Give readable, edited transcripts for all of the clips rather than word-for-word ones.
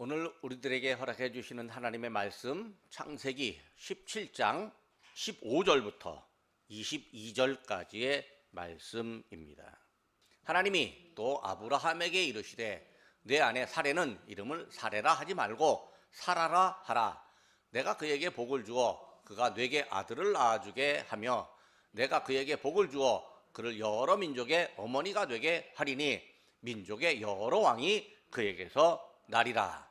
오늘 우리들에게 허락해 주시는 하나님의 말씀 창세기 17장 15절부터 22절까지의 말씀입니다. 하나님이 또 아브라함에게 이르시되 내 아내 사레는 이름을 사레라 하지 말고 사라라 하라. 내가 그에게 복을 주어 그가 네게 아들을 낳아주게 하며 내가 그에게 복을 주어 그를 여러 민족의 어머니가 되게 하리니 민족의 여러 왕이 그에게서 나리라.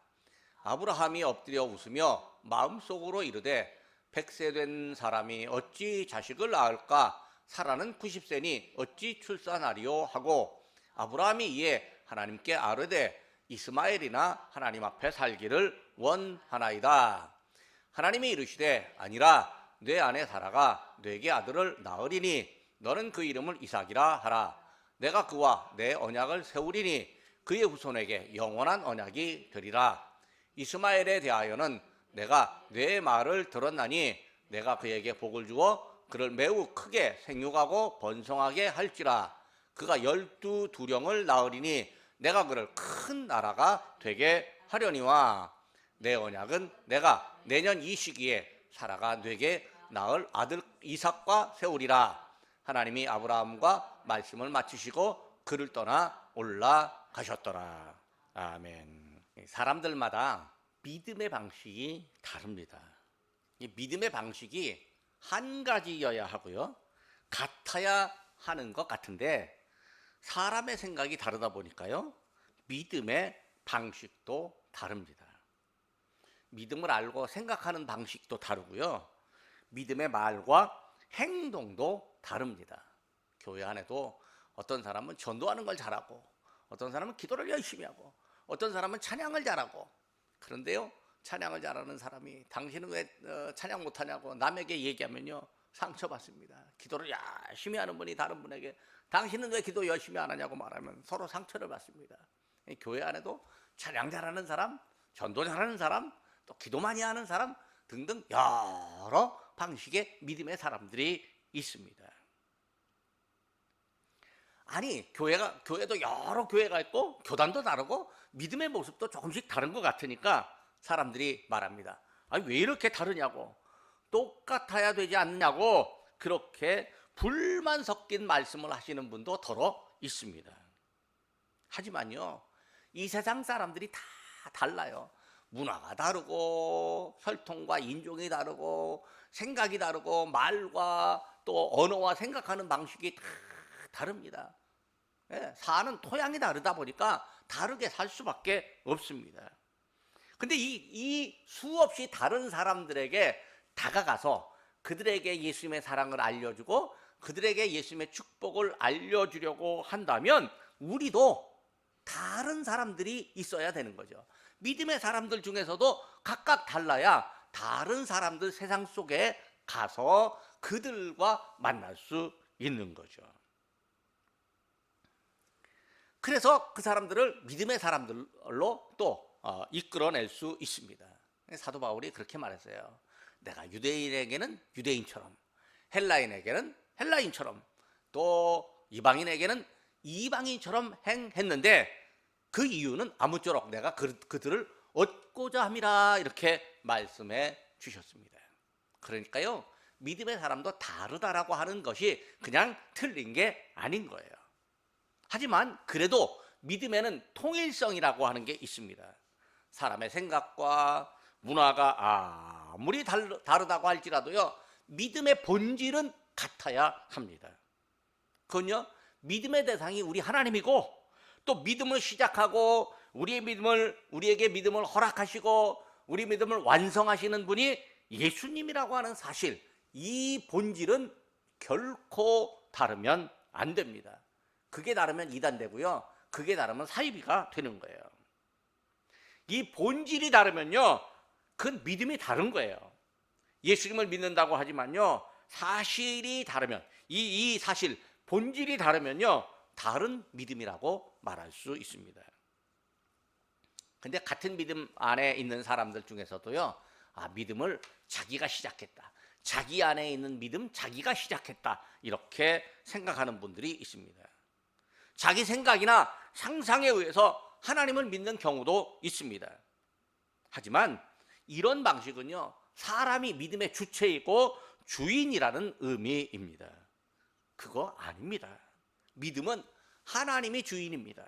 아브라함이 엎드려 웃으며 마음속으로 이르되 100세 된 사람이 어찌 자식을 낳을까? 사라는 90세니 어찌 출산하리요? 하고 아브라함이 이에 하나님께 아뢰되 이스마엘이나 하나님 앞에 살기를 원하나이다. 하나님이 이르시되 아니라 내 아내 사라가 네게 아들을 낳으리니 너는 그 이름을 이삭이라 하라. 내가 그와 내 언약을 세우리니 그의 후손에게 영원한 언약이 되리라. 이스마엘에 대하여는 내가 내 말을 들었나니 내가 그에게 복을 주어 그를 매우 크게 생육하고 번성하게 할지라. 그가 12두령을 낳으리니 내가 그를 큰 나라가 되게 하려니와 내 언약은 내가 내년 이 시기에 사라가 네게 낳을 아들 이삭과 세우리라. 하나님이 아브라함과 말씀을 마치시고 그를 떠나 올라가셨더라. 아멘. 사람들마다 믿음의 방식이 다릅니다. 이 믿음의 방식이 한 가지여야 하고요, 같아야 하는 것 같은데 사람의 생각이 다르다 보니까요, 믿음의 방식도 다릅니다. 믿음을 알고 생각하는 방식도 다르고요, 믿음의 말과 행동도 다릅니다. 교회 안에도 어떤 사람은 전도하는 걸 잘하고 어떤 사람은 기도를 열심히 하고 어떤 사람은 찬양을 잘하고, 그런데요, 찬양을 잘하는 사람이 당신은 왜 찬양 못하냐고 남에게 얘기하면요 상처받습니다. 기도를 열심히 하는 분이 다른 분에게 당신은 왜 기도 열심히 안 하냐고 말하면 서로 상처를 받습니다. 교회 안에도 찬양 잘하는 사람, 전도 잘하는 사람, 또 기도 많이 하는 사람 등등 여러 방식의 믿음의 사람들이 있습니다. 아니, 교회도 여러 교회가 있고 교단도 다르고 믿음의 모습도 조금씩 다른 것 같으니까 사람들이 말합니다. 아니, 왜 이렇게 다르냐고, 똑같아야 되지 않느냐고, 그렇게 불만 섞인 말씀을 하시는 분도 더러 있습니다. 하지만요, 이 세상 사람들이 다 달라요. 문화가 다르고 혈통과 인종이 다르고 생각이 다르고 말과 또 언어와 생각하는 방식이 다 다릅니다. 사는 토양이 다르다 보니까 다르게 살 수밖에 없습니다. 근데 이 수없이 다른 사람들에게 다가가서 그들에게 예수님의 사랑을 알려주고 그들에게 예수님의 축복을 알려주려고 한다면 우리도 다른 사람들이 있어야 되는 거죠. 믿음의 사람들 중에서도 각각 달라야 다른 사람들 세상 속에 가서 그들과 만날 수 있는 거죠. 그래서 그 사람들을 믿음의 사람들로 또 이끌어낼 수 있습니다. 사도 바울이 그렇게 말했어요. 내가 유대인에게는 유대인처럼, 헬라인에게는 헬라인처럼, 또 이방인에게는 이방인처럼 행했는데 그 이유는 아무쪼록 내가 그들을 얻고자 함이라, 이렇게 말씀해 주셨습니다. 그러니까요, 믿음의 사람도 다르다라고 하는 것이 그냥 틀린 게 아닌 거예요. 하지만 그래도 믿음에는 통일성이라고 하는 게 있습니다. 사람의 생각과 문화가 아무리 다르다고 할지라도요, 믿음의 본질은 같아야 합니다. 그건요, 믿음의 대상이 우리 하나님이고 또 믿음을 시작하고 우리에게 믿음을 허락하시고 우리 믿음을 완성하시는 분이 예수님이라고 하는 사실, 이 본질은 결코 다르면 안 됩니다. 그게 다르면 이단되고요, 그게 다르면 사이비가 되는 거예요. 이 본질이 다르면요, 그건 믿음이 다른 거예요. 예수님을 믿는다고 하지만요, 사실이 다르면, 이 사실, 본질이 다르면요, 다른 믿음이라고 말할 수 있습니다. 근데 같은 믿음 안에 있는 사람들 중에서도요, 믿음을 자기가 시작했다, 자기 안에 있는 믿음 자기가 시작했다, 이렇게 생각하는 분들이 있습니다. 자기 생각이나 상상에 의해서 하나님을 믿는 경우도 있습니다. 하지만 이런 방식은요, 사람이 믿음의 주체이고 주인이라는 의미입니다. 그거 아닙니다. 믿음은 하나님이 주인입니다.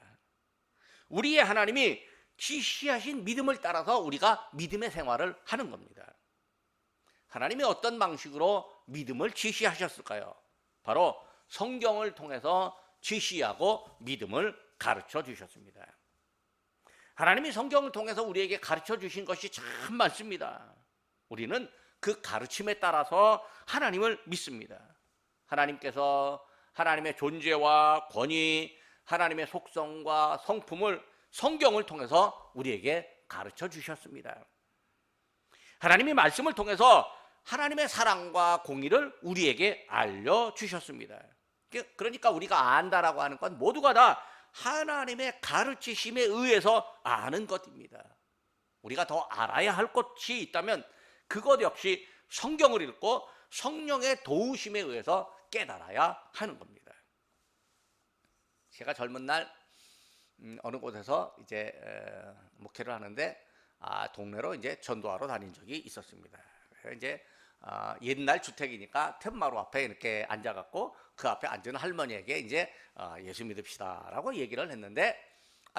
우리의 하나님이 지시하신 믿음을 따라서 우리가 믿음의 생활을 하는 겁니다. 하나님이 어떤 방식으로 믿음을 지시하셨을까요? 바로 성경을 통해서 지시하고 믿음을 가르쳐 주셨습니다. 하나님이 성경을 통해서 우리에게 가르쳐 주신 것이 참 많습니다. 우리는 그 가르침에 따라서 하나님을 믿습니다. 하나님께서 하나님의 존재와 권위, 하나님의 속성과 성품을 성경을 통해서 우리에게 가르쳐 주셨습니다. 하나님의 말씀을 통해서 하나님의 사랑과 공의를 우리에게 알려주셨습니다. 그러니까 우리가 안다라고 하는 건 모두가 다 하나님의 가르치심에 의해서 아는 것입니다. 우리가 더 알아야 할 것이 있다면 그것 역시 성경을 읽고 성령의 도우심에 의해서 깨달아야 하는 겁니다. 제가 젊은 날 어느 곳에서 이제 목회를 하는데 동네로 이제 전도하러 다닌 적이 있었습니다. 이제 옛날 주택이니까 툇마루 앞에 이렇게 앉아갖고 그 앞에 앉은 할머니에게 이제 예수 믿읍시다라고 얘기를 했는데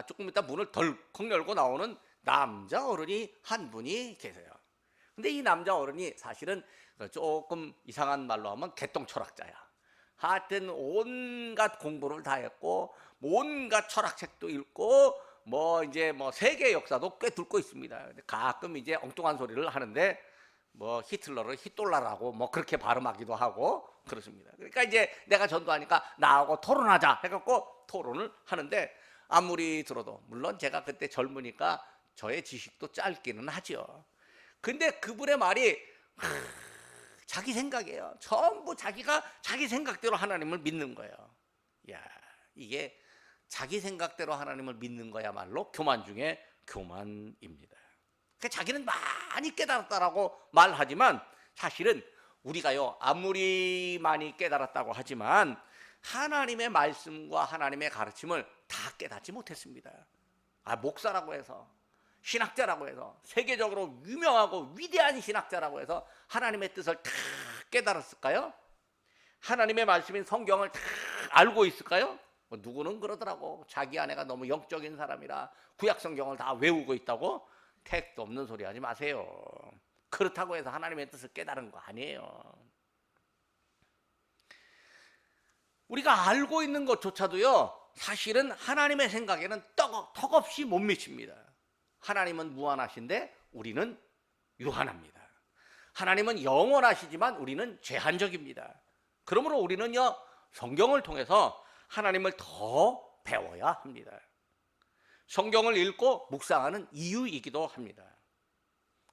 조금 이따 문을 덜컥 열고 나오는 남자 어른이 한 분이 계세요. 근데 이 남자 어른이 사실은 조금 이상한 말로 하면 개똥 철학자야. 하여튼 온갖 공부를 다 했고 온갖 철학책도 읽고 뭐 이제 뭐 세계 역사도 꽤 듣고 있습니다. 가끔 이제 엉뚱한 소리를 하는데 뭐 히틀러를 히돌라라고 뭐 그렇게 발음하기도 하고 그렇습니다. 그러니까 이제 내가 전도하니까 나하고 토론하자 해갖고 토론을 하는데 아무리 들어도 물론 제가 그때 젊으니까 저의 지식도 짧기는 하죠. 근데 그분의 말이 자기 생각이에요. 전부 자기가 자기 생각대로 하나님을 믿는 거예요. 야, 이게 자기 생각대로 하나님을 믿는 거야말로 교만 중에 교만입니다. 그러니까 자기는 많이 깨달았다라고 말하지만 사실은 우리가요 아무리 많이 깨달았다고 하지만 하나님의 말씀과 하나님의 가르침을 다 깨닫지 못했습니다. 목사라고 해서 신학자라고 해서 세계적으로 유명하고 위대한 신학자라고 해서 하나님의 뜻을 다 깨달았을까요? 하나님의 말씀인 성경을 다 알고 있을까요? 누구는 그러더라고. 자기 아내가 너무 영적인 사람이라 구약 성경을 다 외우고 있다고. 택도 없는 소리 하지 마세요. 그렇다고 해서 하나님의 뜻을 깨달은 거 아니에요. 우리가 알고 있는 것조차도요 사실은 하나님의 생각에는 턱없이 못 미칩니다. 하나님은 무한하신데 우리는 유한합니다. 하나님은 영원하시지만 우리는 제한적입니다. 그러므로 우리는요 성경을 통해서 하나님을 더 배워야 합니다. 성경을 읽고 묵상하는 이유이기도 합니다.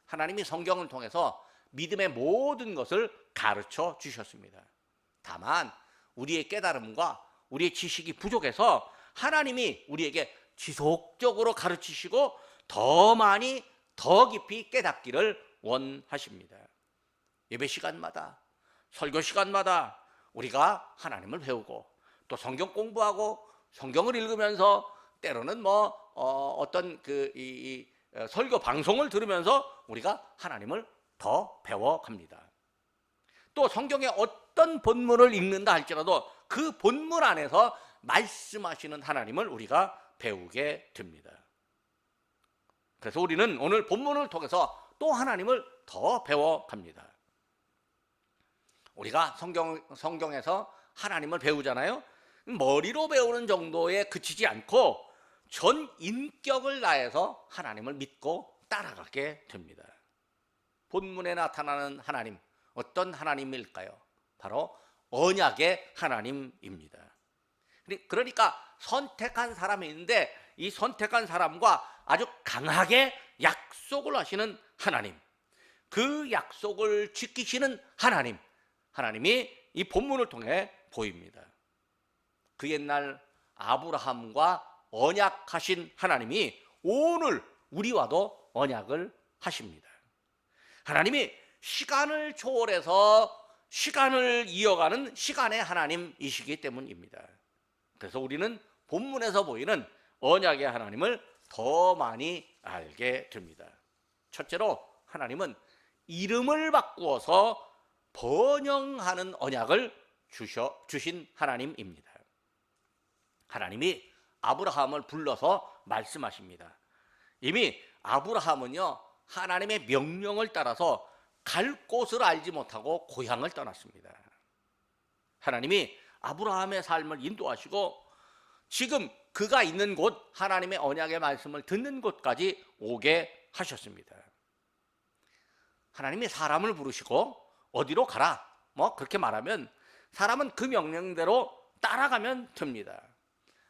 하나님이 성경을 통해서 믿음의 모든 것을 가르쳐 주셨습니다. 다만 우리의 깨달음과 우리의 지식이 부족해서 하나님이 우리에게 지속적으로 가르치시고 더 많이 더 깊이 깨닫기를 원하십니다. 예배 시간마다 설교 시간마다 우리가 하나님을 배우고 또 성경 공부하고 성경을 읽으면서 때로는 어떤 설교 방송을 들으면서 우리가 하나님을 더 배워갑니다. 또 성경의 어떤 본문을 읽는다 할지라도 그 본문 안에서 말씀하시는 하나님을 우리가 배우게 됩니다. 그래서 우리는 오늘 본문을 통해서 또 하나님을 더 배워갑니다. 우리가 성경에서 하나님을 배우잖아요. 머리로 배우는 정도에 그치지 않고 전 인격을 다해서 하나님을 믿고 따라가게 됩니다. 본문에 나타나는 하나님, 어떤 하나님일까요? 바로 언약의 하나님입니다. 그러니까 선택한 사람이 있는데 이 선택한 사람과 아주 강하게 약속을 하시는 하나님, 그 약속을 지키시는 하나님이 이 본문을 통해 보입니다. 그 옛날 아브라함과 언약하신 하나님이 오늘 우리와도 언약을 하십니다. 하나님이 시간을 초월해서 시간을 이어가는 시간의 하나님이시기 때문입니다. 그래서 우리는 본문에서 보이는 언약의 하나님을 더 많이 알게 됩니다. 첫째로 하나님은 이름을 바꾸어서 번영하는 언약을 주신 하나님입니다. 하나님이 아브라함을 불러서 말씀하십니다. 이미 아브라함은요, 하나님의 명령을 따라서 갈 곳을 알지 못하고 고향을 떠났습니다. 하나님이 아브라함의 삶을 인도하시고 지금 그가 있는 곳, 하나님의 언약의 말씀을 듣는 곳까지 오게 하셨습니다. 하나님이 사람을 부르시고 어디로 가라, 그렇게 말하면 사람은 그 명령대로 따라가면 됩니다.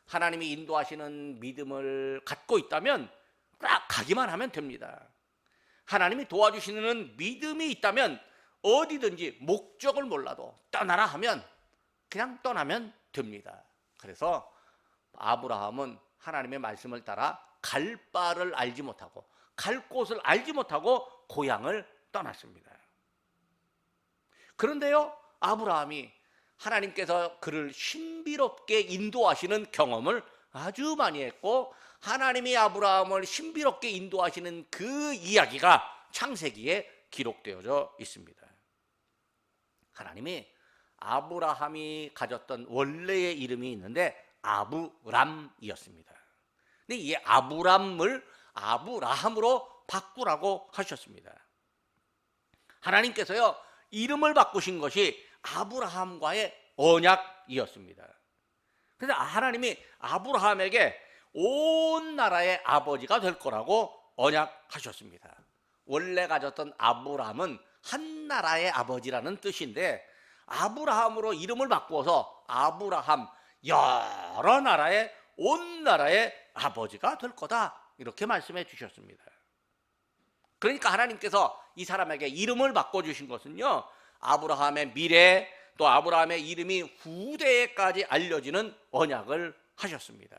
하나님이 인도하시는 믿음을 갖고 있다면 딱 가기만 하면 됩니다. 하나님이 도와주시는 믿음이 있다면 어디든지 목적을 몰라도 떠나라 하면 그냥 떠나면 됩니다. 그래서 아브라함은 하나님의 말씀을 따라 갈 바를 알지 못하고 갈 곳을 알지 못하고 고향을 떠났습니다. 그런데요, 아브라함이 하나님께서 그를 신비롭게 인도하시는 경험을 아주 많이 했고, 하나님이 아브라함을 신비롭게 인도하시는 그 이야기가 창세기에 기록되어져 있습니다. 하나님이 아브라함이 가졌던 원래의 이름이 있는데 아브람이었습니다. 근데 이 아브람을 아브라함으로 바꾸라고 하셨습니다. 하나님께서요, 이름을 바꾸신 것이 아브라함과의 언약이었습니다. 그래서 하나님이 아브라함에게 온 나라의 아버지가 될 거라고 언약하셨습니다. 원래 가졌던 아브람은 한 나라의 아버지라는 뜻인데 아브라함으로 이름을 바꾸어서 아브라함, 여러 나라의, 온 나라의 아버지가 될 거다, 이렇게 말씀해 주셨습니다. 그러니까 하나님께서 이 사람에게 이름을 바꿔주신 것은요, 아브라함의 미래, 또 아브라함의 이름이 후대에까지 알려지는 언약을 하셨습니다.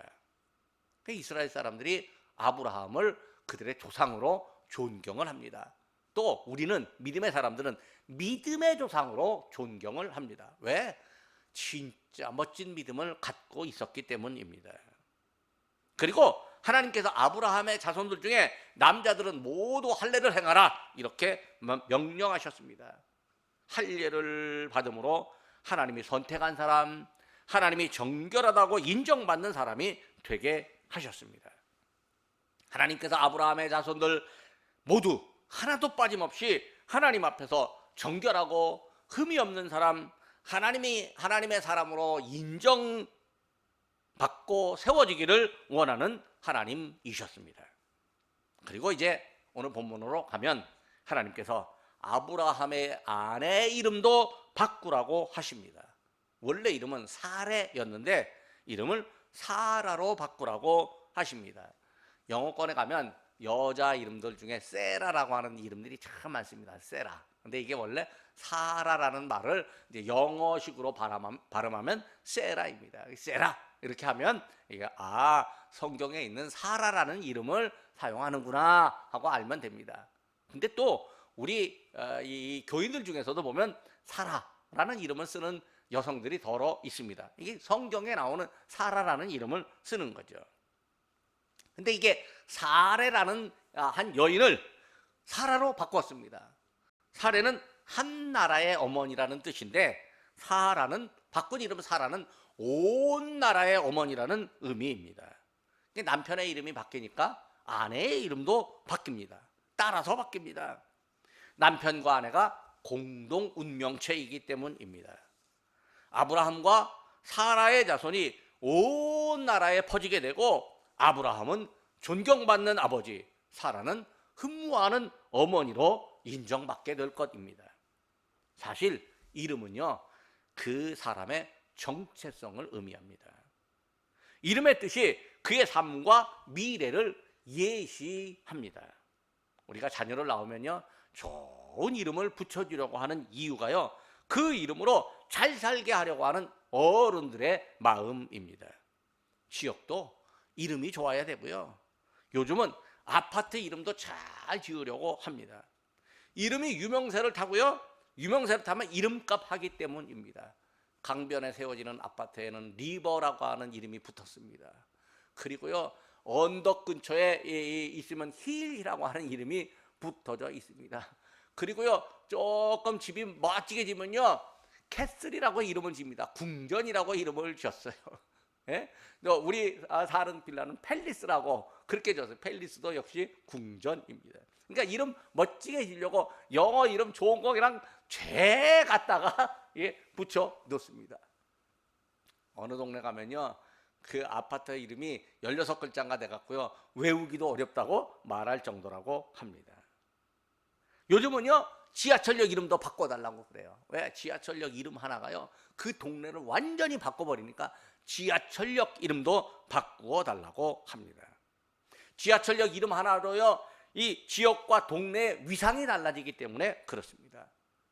이스라엘 사람들이 아브라함을 그들의 조상으로 존경을 합니다. 또 우리는, 믿음의 사람들은 믿음의 조상으로 존경을 합니다. 왜? 진짜 멋진 믿음을 갖고 있었기 때문입니다. 그리고 하나님께서 아브라함의 자손들 중에 남자들은 모두 할례를 행하라, 이렇게 명령하셨습니다. 할례를 받음으로 하나님이 선택한 사람, 하나님이 정결하다고 인정받는 사람이 되게 하셨습니다. 하나님께서 아브라함의 자손들 모두 하나도 빠짐없이 하나님 앞에서 정결하고 흠이 없는 사람, 하나님의 사람으로 인정받고 세워지기를 원하는 하나님이셨습니다. 그리고 이제 오늘 본문으로 가면 하나님께서 아브라함의 아내 이름도 바꾸라고 하십니다. 원래 이름은 사레였는데 이름을 사라로 바꾸라고 하십니다. 영어권에 가면 여자 이름들 중에 세라라고 하는 이름들이 참 많습니다. 세라. 근데 이게 원래 사라라는 말을 이제 영어식으로 발음하면 세라입니다. 세라 이렇게 하면 이게 성경에 있는 사라라는 이름을 사용하는구나 하고 알면 됩니다. 근데 또 우리 이 교인들 중에서도 보면 사라라는 이름을 쓰는 여성들이 더러 있습니다. 이게 성경에 나오는 사라라는 이름을 쓰는 거죠. 근데 이게 사레라는 한 여인을 사라로 바꿨습니다. 사레는 한 나라의 어머니라는 뜻인데 바꾼 이름 사라는 온 나라의 어머니라는 의미입니다. 남편의 이름이 바뀌니까 아내의 이름도 바뀝니다. 따라서 바뀝니다. 남편과 아내가 공동 운명체이기 때문입니다. 아브라함과 사라의 자손이 온 나라에 퍼지게 되고 아브라함은 존경받는 아버지, 사라는 흠모하는 어머니로 인정받게 될 것입니다. 사실 이름은요, 그 사람의 정체성을 의미합니다. 이름의 뜻이 그의 삶과 미래를 예시합니다. 우리가 자녀를 낳으면요, 좋은 이름을 붙여주려고 하는 이유가요, 그 이름으로 잘 살게 하려고 하는 어른들의 마음입니다. 지역도 이름이 좋아야 되고요, 요즘은 아파트 이름도 잘 지으려고 합니다. 이름이 유명세를 타고요, 유명세를 타면 이름값 하기 때문입니다. 강변에 세워지는 아파트에는 리버라고 하는 이름이 붙었습니다. 그리고요, 언덕 근처에 있으면 힐이라고 하는 이름이 붙어져 있습니다. 그리고요, 조금 집이 멋지게 지면요, 캐슬이라고 이름을 집니다. 궁전이라고 이름을 지었어요. 예? 우리 사는 빌라는 팰리스라고 그렇게 지었어요. 팰리스도 역시 궁전입니다. 그러니까 이름 멋지게 지려고 영어 이름 좋은 거랑 죄 갖다가 붙여 놓습니다. 어느 동네 가면요, 그 아파트 이름이 16글자인가 돼갖고요, 외우기도 어렵다고 말할 정도라고 합니다. 요즘은요, 지하철역 이름도 바꿔달라고 그래요. 왜? 지하철역 이름 하나가요, 그 동네를 완전히 바꿔버리니까 지하철역 이름도 바꾸어 달라고 합니다. 지하철역 이름 하나로요, 이 지역과 동네의 위상이 달라지기 때문에 그렇습니다.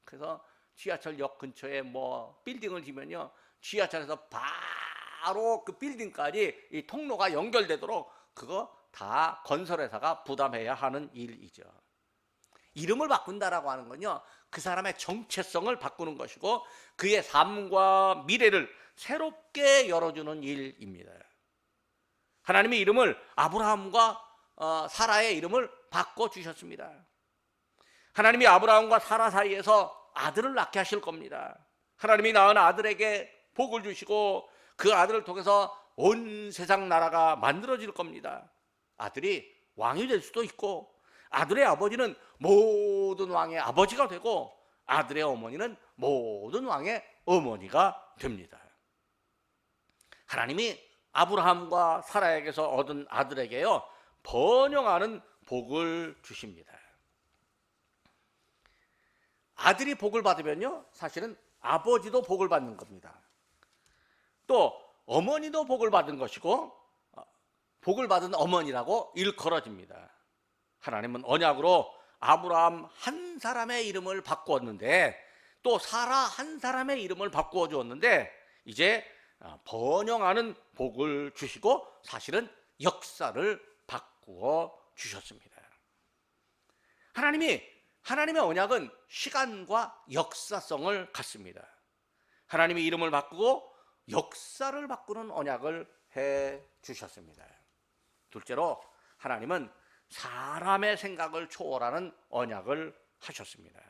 그래서 지하철역 근처에 뭐 빌딩을 지면요, 지하철에서 바로 그 빌딩까지 이 통로가 연결되도록 그거 다 건설회사가 부담해야 하는 일이죠. 이름을 바꾼다라고 하는 건요, 그 사람의 정체성을 바꾸는 것이고 그의 삶과 미래를 새롭게 열어주는 일입니다. 하나님의 이름을 아브라함과 사라의 이름을 바꿔주셨습니다. 하나님이 아브라함과 사라 사이에서 아들을 낳게 하실 겁니다. 하나님이 낳은 아들에게 복을 주시고 그 아들을 통해서 온 세상 나라가 만들어질 겁니다. 아들이 왕이 될 수도 있고 아들의 아버지는 모든 왕의 아버지가 되고 아들의 어머니는 모든 왕의 어머니가 됩니다. 하나님이 아브라함과 사라에게서 얻은 아들에게요, 번영하는 복을 주십니다. 아들이 복을 받으면요, 사실은 아버지도 복을 받는 겁니다. 또 어머니도 복을 받은 것이고 복을 받은 어머니라고 일컬어집니다. 하나님은 언약으로 아브라함 한 사람의 이름을 바꾸었는데 또 사라 한 사람의 이름을 바꾸어 주었는데 이제 번영하는 복을 주시고 사실은 역사를 바꾸어 주셨습니다. 하나님의 언약은 시간과 역사성을 갖습니다. 하나님의 이름을 바꾸고 역사를 바꾸는 언약을 해 주셨습니다. 둘째로 하나님은 사람의 생각을 초월하는 언약을 하셨습니다.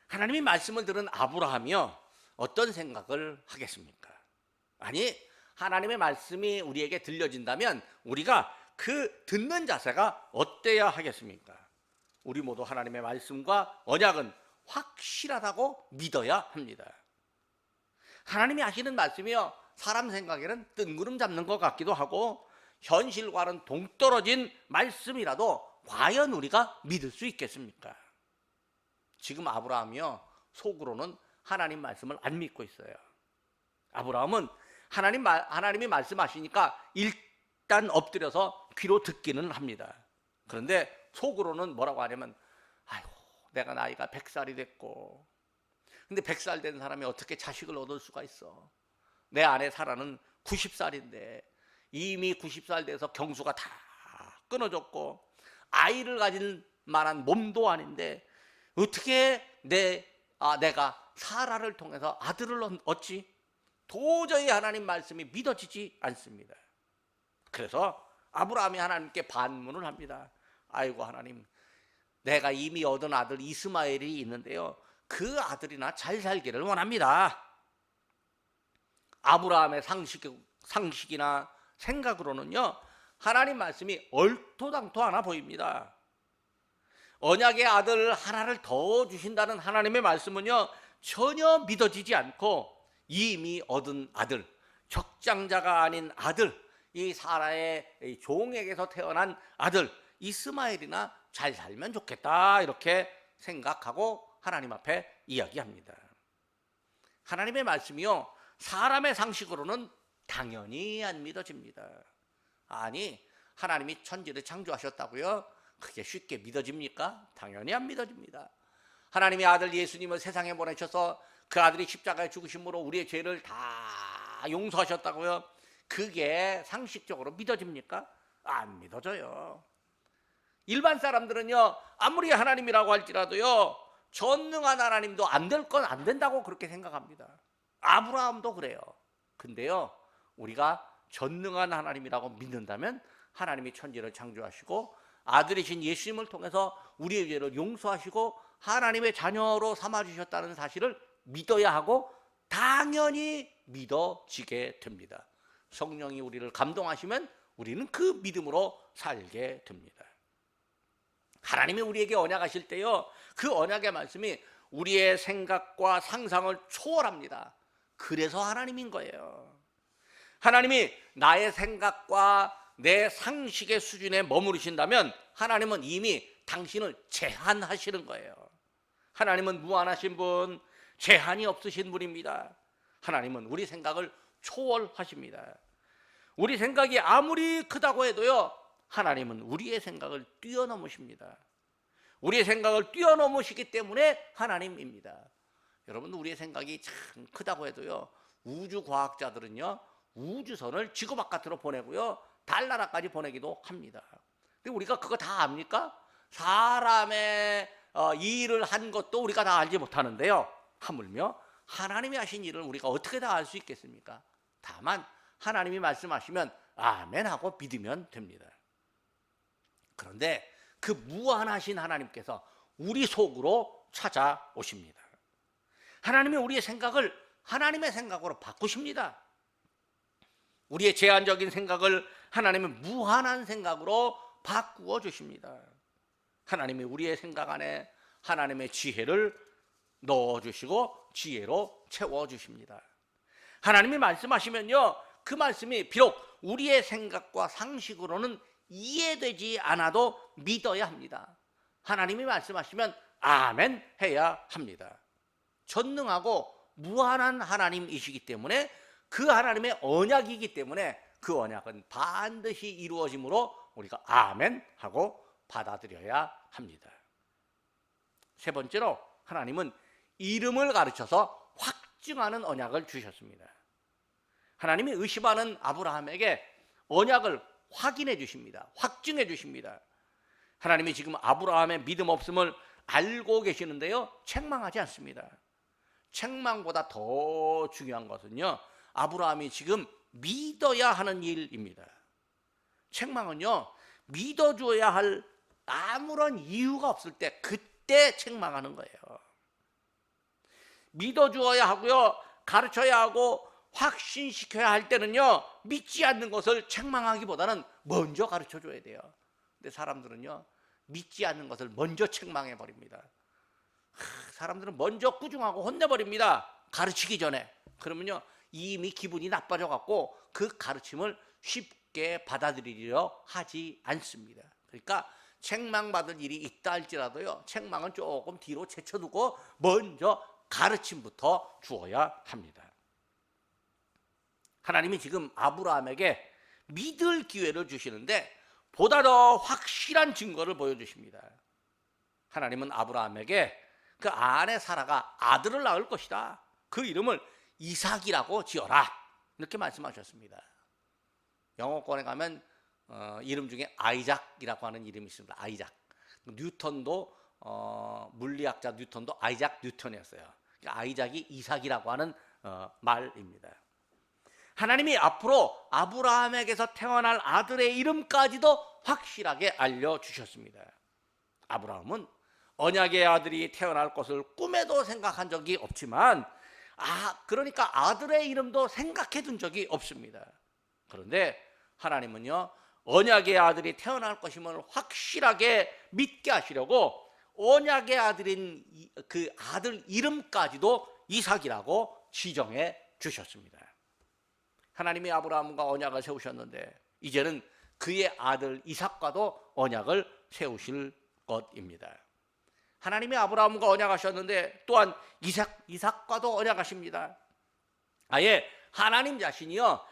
하나님이 말씀을 들은 아브라함이요, 어떤 생각을 하겠습니까? 아니, 하나님의 말씀이 우리에게 들려진다면 우리가 그 듣는 자세가 어때야 하겠습니까? 우리 모두 하나님의 말씀과 언약은 확실하다고 믿어야 합니다. 하나님이 하시는 말씀이요, 사람 생각에는 뜬구름 잡는 것 같기도 하고 현실과는 동떨어진 말씀이라도 과연 우리가 믿을 수 있겠습니까? 지금 아브라함이요, 속으로는 하나님 말씀을 안 믿고 있어요. 아브라함은 하나님이 말씀하시니까 일단 엎드려서 귀로 듣기는 합니다. 그런데 속으로는 뭐라고 하냐면, 아이고, 내가 나이가 100살이 됐고, 근데 100살 된 사람이 어떻게 자식을 얻을 수가 있어? 내 아내 사라는 90살인데 이미 90살 돼서 경수가 다 끊어졌고 아이를 가질 만한 몸도 아닌데 어떻게 내가 사라를 통해서 아들을 얻지? 도저히 하나님 말씀이 믿어지지 않습니다. 그래서 아브라함이 하나님께 반문을 합니다. 아이고 하나님, 내가 이미 얻은 아들 이스마엘이 있는데요, 그 아들이나 잘 살기를 원합니다. 아브라함의 상식이나 생각으로는요, 하나님 말씀이 얼토당토하나 보입니다. 언약의 아들 하나를 더 주신다는 하나님의 말씀은요, 전혀 믿어지지 않고 이미 얻은 아들, 적장자가 아닌 아들, 이 사라의 종에게서 태어난 아들 이스마엘이나 잘 살면 좋겠다, 이렇게 생각하고 하나님 앞에 이야기합니다. 하나님의 말씀이요, 사람의 상식으로는 당연히 안 믿어집니다. 아니, 하나님이 천지를 창조하셨다고요? 그게 쉽게 믿어집니까? 당연히 안 믿어집니다. 하나님의 아들 예수님을 세상에 보내셔서 그 아들이 십자가에 죽으심으로 우리의 죄를 다 용서하셨다고요? 그게 상식적으로 믿어집니까? 안 믿어져요. 일반 사람들은요, 아무리 하나님이라고 할지라도요, 전능한 하나님도 안 될 건 안 된다고 그렇게 생각합니다. 아브라함도 그래요. 근데요, 우리가 전능한 하나님이라고 믿는다면 하나님이 천지를 창조하시고 아들이신 예수님을 통해서 우리의 죄를 용서하시고 하나님의 자녀로 삼아주셨다는 사실을 믿어야 하고 당연히 믿어지게 됩니다. 성령이 우리를 감동하시면 우리는 그 믿음으로 살게 됩니다. 하나님이 우리에게 언약하실 때요, 그 언약의 말씀이 우리의 생각과 상상을 초월합니다. 그래서 하나님인 거예요. 하나님이 나의 생각과 내 상식의 수준에 머무르신다면 하나님은 이미 당신을 제한하시는 거예요. 하나님은 무한하신 분, 제한이 없으신 분입니다. 하나님은 우리 생각을 초월하십니다. 우리 생각이 아무리 크다고 해도요, 하나님은 우리의 생각을 뛰어넘으십니다. 우리의 생각을 뛰어넘으시기 때문에 하나님입니다. 여러분, 우리의 생각이 참 크다고 해도요, 우주과학자들은요, 우주선을 지구 바깥으로 보내고요, 달나라까지 보내기도 합니다. 근데 우리가 그거 다 압니까? 사람의 일을 한 것도 우리가 다 알지 못하는데요, 하물며 하나님이 하신 일을 우리가 어떻게 다 알 수 있겠습니까? 다만 하나님이 말씀하시면 아멘 하고 믿으면 됩니다. 그런데 그 무한하신 하나님께서 우리 속으로 찾아오십니다. 하나님이 우리의 생각을 하나님의 생각으로 바꾸십니다. 우리의 제한적인 생각을 하나님의 무한한 생각으로 바꾸어 주십니다. 하나님이 우리의 생각 안에 하나님의 지혜를 넣어주시고 지혜로 채워주십니다. 하나님이 말씀하시면요, 그 말씀이 비록 우리의 생각과 상식으로는 이해되지 않아도 믿어야 합니다. 하나님이 말씀하시면 아멘 해야 합니다. 전능하고 무한한 하나님이시기 때문에, 그 하나님의 언약이기 때문에 그 언약은 반드시 이루어지므로 우리가 아멘 하고 받아들여야 합니다. 세 번째로, 하나님은 이름을 가르쳐서 확증하는 언약을 주셨습니다. 하나님이 의심하는 아브라함에게 언약을 확인해 주십니다. 확증해 주십니다. 하나님이 지금 아브라함의 믿음 없음을 알고 계시는데요, 책망하지 않습니다. 책망보다 더 중요한 것은요, 아브라함이 지금 믿어야 하는 일입니다. 책망은요, 믿어줘야 할 아무런 이유가 없을 때, 그때 책망하는 거예요. 믿어주어야 하고요, 가르쳐야 하고 확신시켜야 할 때는요, 믿지 않는 것을 책망하기보다는 먼저 가르쳐줘야 돼요. 근데 사람들은요, 믿지 않는 것을 먼저 책망해 버립니다. 사람들은 먼저 꾸중하고 혼내버립니다. 가르치기 전에. 그러면요, 이미 기분이 나빠져 갖고 그 가르침을 쉽게 받아들이려 하지 않습니다. 그러니까 책망받을 일이 있다 할지라도요, 책망은 조금 뒤로 제쳐두고 먼저 가르침부터 주어야 합니다. 하나님이 지금 아브라함에게 믿을 기회를 주시는데 보다 더 확실한 증거를 보여주십니다. 하나님은 아브라함에게 그 아내 사라가 아들을 낳을 것이다, 그 이름을 이삭이라고 지어라, 이렇게 말씀하셨습니다. 영어권에 가면 이름 중에 아이작이라고 하는 이름이 있습니다. 아이작. 뉴턴도 물리학자 뉴턴도 아이작 뉴턴이었어요. 아이작이 이삭이라고 하는 말입니다. 하나님이 앞으로 아브라함에게서 태어날 아들의 이름까지도 확실하게 알려주셨습니다. 아브라함은 언약의 아들이 태어날 것을 꿈에도 생각한 적이 없지만, 그러니까 아들의 이름도 생각해 둔 적이 없습니다. 그런데 하나님은요, 언약의 아들이 태어날 것임을 확실하게 믿게 하시려고 언약의 아들인 그 아들 이름까지도 이삭이라고 지정해 주셨습니다. 하나님이 아브라함과 언약을 세우셨는데 이제는 그의 아들 이삭과도 언약을 세우실 것입니다. 하나님이 아브라함과 언약하셨는데 또한 이삭과도 언약하십니다. 아예 하나님 자신이요,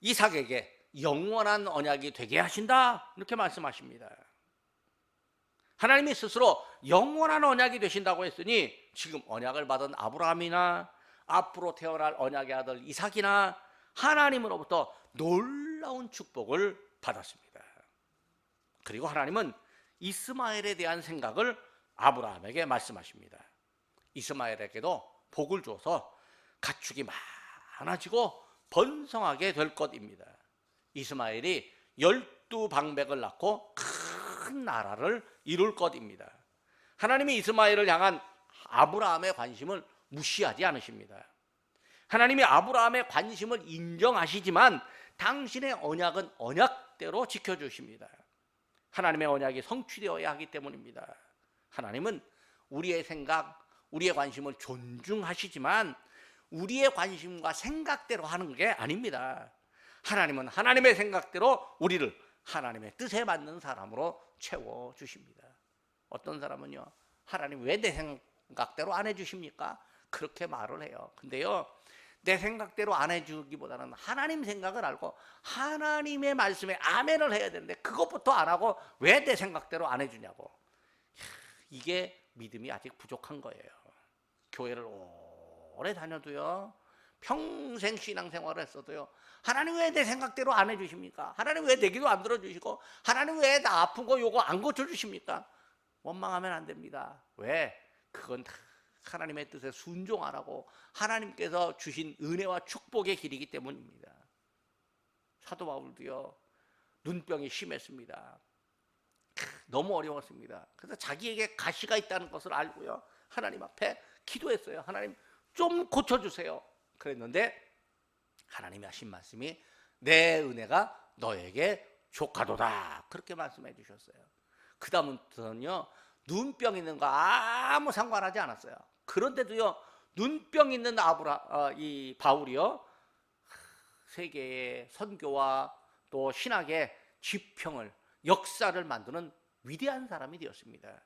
이삭에게 영원한 언약이 되게 하신다, 이렇게 말씀하십니다. 하나님이 스스로 영원한 언약이 되신다고 했으니 지금 언약을 받은 아브라함이나 앞으로 태어날 언약의 아들 이삭이나 하나님으로부터 놀라운 축복을 받았습니다. 그리고 하나님은 이스마엘에 대한 생각을 아브라함에게 말씀하십니다. 이스마엘에게도 복을 줘서 가축이 많아지고 번성하게 될 것입니다. 이스마엘이 12방백을 낳고 큰 나라를 이룰 것입니다. 하나님이 이스마엘을 향한 아브라함의 관심을 무시하지 않으십니다. 하나님이 아브라함의 관심을 인정하시지만 당신의 언약은 언약대로 지켜주십니다. 하나님의 언약이 성취되어야 하기 때문입니다. 하나님은 우리의 생각, 우리의 관심을 존중하시지만 우리의 관심과 생각대로 하는 게 아닙니다. 하나님은 하나님의 생각대로 우리를 하나님의 뜻에 맞는 사람으로 채워주십니다. 어떤 사람은요, 하나님 왜 내 생각대로 안 해주십니까? 그렇게 말을 해요. 근데요, 내 생각대로 안 해주기보다는 하나님 생각을 알고 하나님의 말씀에 아멘을 해야 되는데 그것부터 안 하고 왜 내 생각대로 안 해주냐고. 이게 믿음이 아직 부족한 거예요. 교회를 오래 다녀도요, 평생 신앙생활을 했어도요, 하나님 왜 내 생각대로 안 해주십니까? 하나님 왜 내 기도 안 들어주시고 하나님 왜 나 아픈 거 요거 안 고쳐주십니까? 원망하면 안 됩니다. 왜? 그건 다 하나님의 뜻에 순종하라고 하나님께서 주신 은혜와 축복의 길이기 때문입니다. 사도 바울도요, 눈병이 심했습니다. 너무 어려웠습니다. 그래서 자기에게 가시가 있다는 것을 알고요, 하나님 앞에 기도했어요. 하나님 좀 고쳐주세요. 그랬는데 하나님이 하신 말씀이 내 은혜가 너에게 족하도다, 그렇게 말씀해 주셨어요. 그 다음부터는요, 눈병 있는 거 아무 상관하지 않았어요. 그런데도요, 눈병 있는 이 바울이요, 세계의 선교와 또 신학의 지평을, 역사를 만드는 위대한 사람이 되었습니다.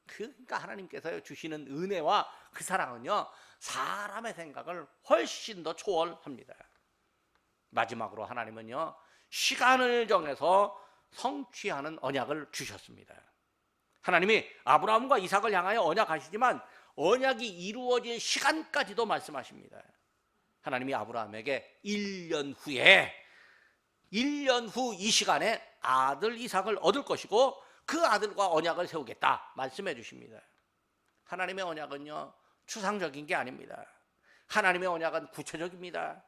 그러니까 하나님께서 주시는 은혜와 그 사랑은요, 사람의 생각을 훨씬 더 초월합니다. 마지막으로 하나님은요, 시간을 정해서 성취하는 언약을 주셨습니다. 하나님이 아브라함과 이삭을 향하여 언약하시지만 언약이 이루어질 시간까지도 말씀하십니다. 하나님이 아브라함에게 1년 후 이 시간에 아들 이삭을 얻을 것이고 그 아들과 언약을 세우겠다 말씀해 주십니다. 하나님의 언약은요, 추상적인 게 아닙니다. 하나님의 언약은 구체적입니다.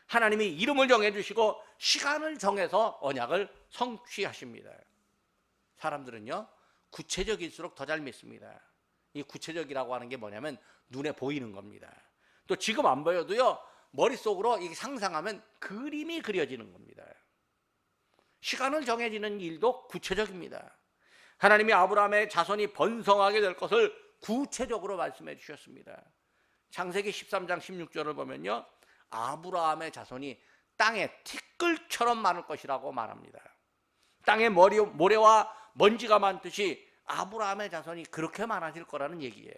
하나님이 이름을 정해주시고 시간을 정해서 언약을 성취하십니다. 사람들은요, 구체적일수록 더 잘 믿습니다. 이 구체적이라고 하는 게 뭐냐면 눈에 보이는 겁니다. 또 지금 안 보여도요, 머릿속으로 이게 상상하면 그림이 그려지는 겁니다. 시간을 정해지는 일도 구체적입니다. 하나님이 아브라함의 자손이 번성하게 될 것을 구체적으로 말씀해 주셨습니다. 창세기 13장 16절을 보면요, 아브라함의 자손이 땅에 티끌처럼 많을 것이라고 말합니다. 땅에 모래와 먼지가 많듯이 아브라함의 자손이 그렇게 많아질 거라는 얘기예요.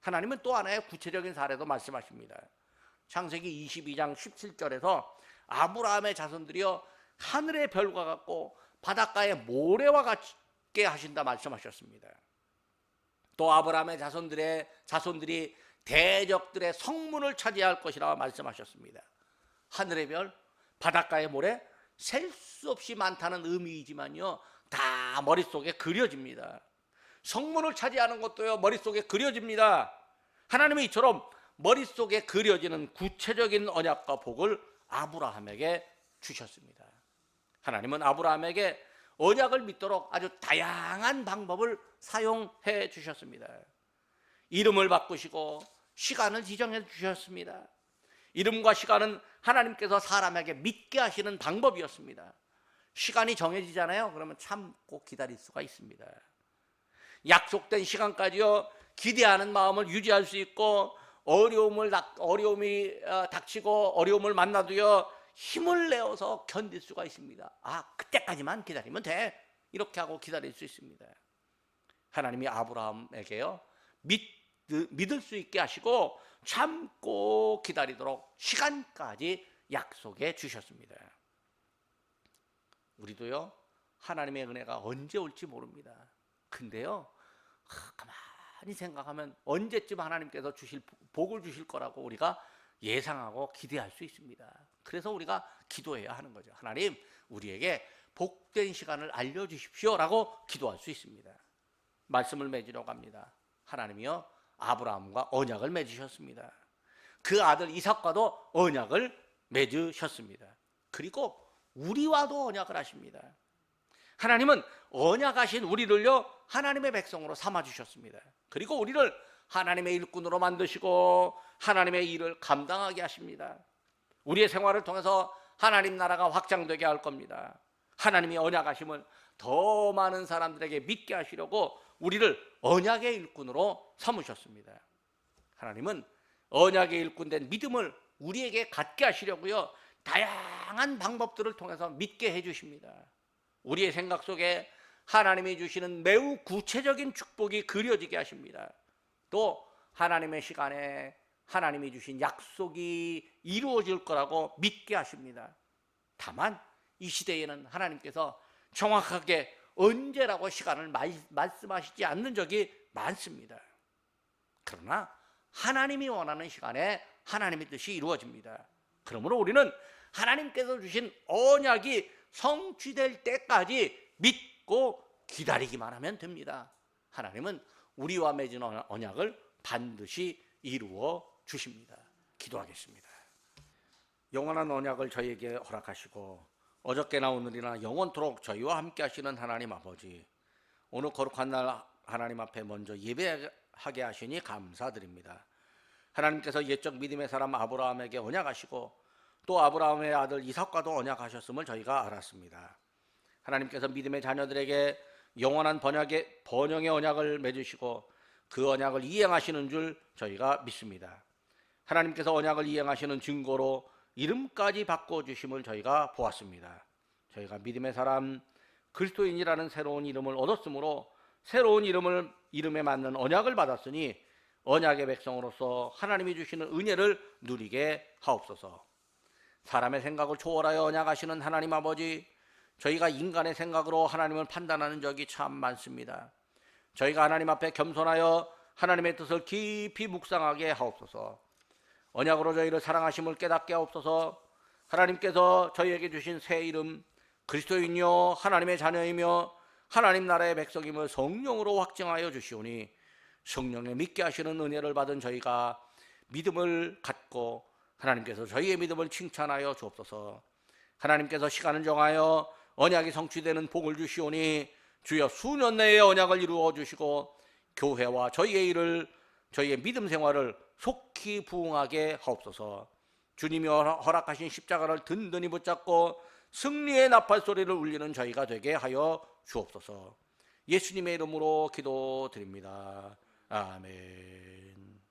하나님은 또 하나의 구체적인 사례도 말씀하십니다. 창세기 22장 17절에서 아브라함의 자손들이요, 하늘의 별과 같고 바닷가의 모래와 같게 하신다 말씀하셨습니다. 또 아브라함의 자손들이 대적들의 성문을 차지할 것이라 말씀하셨습니다. 하늘의 별, 바닷가의 모래, 셀 수 없이 많다는 의미이지만요, 다 머릿속에 그려집니다. 성문을 차지하는 것도요, 머릿속에 그려집니다. 하나님이 이처럼 머릿속에 그려지는 구체적인 언약과 복을 아브라함에게 주셨습니다. 하나님은 아브라함에게 언약을 믿도록 아주 다양한 방법을 사용해 주셨습니다. 이름을 바꾸시고 시간을 지정해 주셨습니다. 이름과 시간은 하나님께서 사람에게 믿게 하시는 방법이었습니다. 시간이 정해지잖아요. 그러면 참고 기다릴 수가 있습니다. 약속된 시간까지요, 기대하는 마음을 유지할 수 있고 어려움이 닥치고 어려움을 만나도요, 힘을 내어서 견딜 수가 있습니다. 그때까지만 기다리면 돼, 이렇게 하고 기다릴 수 있습니다. 하나님이 아브라함에게요, 믿을 수 있게 하시고 참고 기다리도록 시간까지 약속해 주셨습니다. 우리도요, 하나님의 은혜가 언제 올지 모릅니다. 근데요, 가만히 생각하면 언제쯤 하나님께서 복을 주실 거라고 우리가 예상하고 기대할 수 있습니다. 그래서 우리가 기도해야 하는 거죠. 하나님, 우리에게 복된 시간을 알려주십시오 라고 기도할 수 있습니다. 말씀을 맺으려고 합니다. 하나님이요, 아브라함과 언약을 맺으셨습니다. 그 아들 이삭과도 언약을 맺으셨습니다. 그리고 우리와도 언약을 하십니다. 하나님은 언약하신 우리를요 하나님의 백성으로 삼아주셨습니다. 그리고 우리를 하나님의 일꾼으로 만드시고 하나님의 일을 감당하게 하십니다. 우리의 생활을 통해서 하나님 나라가 확장되게 할 겁니다. 하나님이 언약하심을 더 많은 사람들에게 믿게 하시려고 우리를 언약의 일꾼으로 삼으셨습니다. 하나님은 언약의 일꾼된 믿음을 우리에게 갖게 하시려고요 다양한 방법들을 통해서 믿게 해주십니다. 우리의 생각 속에 하나님이 주시는 매우 구체적인 축복이 그려지게 하십니다. 또 하나님의 시간에 하나님이 주신 약속이 이루어질 거라고 믿게 하십니다. 다만 이 시대에는 하나님께서 정확하게 언제라고 시간을 말씀하시지 않는 적이 많습니다. 그러나 하나님이 원하는 시간에 하나님의 뜻이 이루어집니다. 그러므로 우리는 하나님께서 주신 언약이 성취될 때까지 믿고 기다리기만 하면 됩니다. 하나님은 우리와 맺은 언약을 반드시 이루어 주십니다. 기도하겠습니다. 영원한 언약을 저희에게 허락하시고 어저께나 오늘이나 영원토록 저희와 함께 하시는 하나님 아버지, 오늘 거룩한 날 하나님 앞에 먼저 예배하게 하시니 감사드립니다. 하나님께서 옛적 믿음의 사람 아브라함에게 언약하시고 또 아브라함의 아들 이삭과도 언약하셨음을 저희가 알았습니다. 하나님께서 믿음의 자녀들에게 영원한 번영의 언약을 맺으시고 그 언약을 이행하시는 줄 저희가 믿습니다. 하나님께서 언약을 이행하시는 증거로 이름까지 바꿔주심을 저희가 보았습니다. 저희가 믿음의 사람 그리스도인이라는 새로운 이름을 얻었으므로 새로운 이름에 맞는 언약을 받았으니 언약의 백성으로서 하나님이 주시는 은혜를 누리게 하옵소서. 사람의 생각을 초월하여 언약하시는 하나님 아버지, 저희가 인간의 생각으로 하나님을 판단하는 적이 참 많습니다. 저희가 하나님 앞에 겸손하여 하나님의 뜻을 깊이 묵상하게 하옵소서. 언약으로 저희를 사랑하심을 깨닫게 하옵소서. 하나님께서 저희에게 주신 새 이름 그리스도인이요 하나님의 자녀이며 하나님 나라의 백성임을 성령으로 확증하여 주시오니 성령의 믿게 하시는 은혜를 받은 저희가 믿음을 갖고 하나님께서 저희의 믿음을 칭찬하여 주옵소서. 하나님께서 시간을 정하여 언약이 성취되는 복을 주시오니 주여 수년 내에 언약을 이루어 주시고 교회와 저희의 일을 저희의 믿음 생활을 속히 부응하게 하옵소서. 주님이 허락하신 십자가를 든든히 붙잡고 승리의 나팔 소리를 울리는 저희가 되게 하여 주옵소서. 예수님의 이름으로 기도드립니다. 아멘.